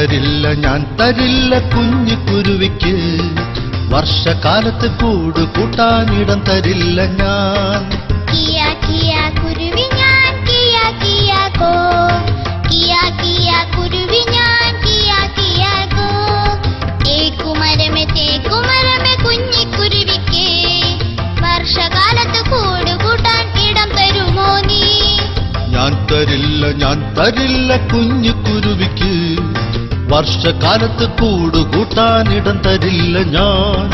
ഞാൻ തരില്ല കുഞ്ഞു കുരുവിക്ക് വർഷകാലത്ത് കൂട് കൂട്ടാനിടം തരില്ല ഞാൻ. കിയാ കിയാ കുരുവി ഞാൻ കിയാ കിയാ കോ, കിയാ കിയാ കുരുവി ഞാൻ കിയാ കിയാ കോ. ഏക്കുമരമേ തേക്കുമരമേ കുഞ്ഞിക്കുരുവിക്ക് വർഷകാലത്ത് കൂട് കൂട്ടാൻ ഇടം തരുമോ നീ? ഞാൻ തരില്ല കുഞ്ഞു കുരുവിക്ക് വർഷകാലത്ത് കൂട് കൂട്ടാനിടം തരില്ല ഞാൻ.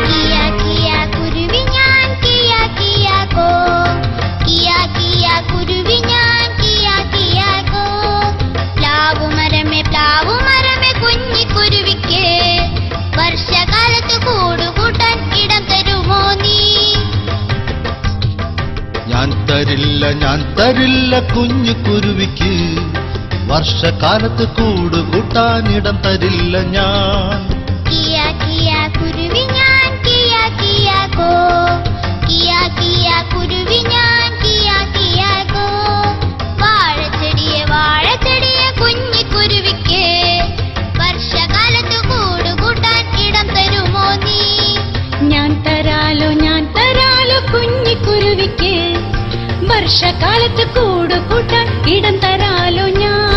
കിയാ കിയാ കുരുവി ഞാൻ കിയാ കിയാ കോ, കിയാ കിയാ കുരുവി ഞാൻ കിയാ കിയാ കോ. പ്ലാവുമരമേ കുഞ്ഞിക്കുരുവിക്ക് വർഷകാലത്ത് കൂട് കൂട്ടാൻ ഇടം തരുമോ നീ? ഞാൻ തരില്ല കുഞ്ഞു കുരുവിക്ക് വർഷകാലത്ത് കൂട് കൂട്ടാനിടം തരില്ല ഞാൻ. കിയാ കിയാ കുരുവി ഞാൻ കിയാ കിയാ കോ, കിയാ കിയാ കുരുവി ഞാൻ കിയാ കിയാ കോ. വാഴച്ചെടിയെ കുഞ്ഞിക്കുരുവിക്ക് വർഷകാലത്ത് കൂട് കൂട്ടാൻ ഇടം തരുമോ നീ? ഞാൻ തരാലോ കുഞ്ഞിക്കുരുവിക്ക് വർഷകാലത്ത് കൂട് കൂട്ടാൻ ഇടം തരാലോ ഞാൻ.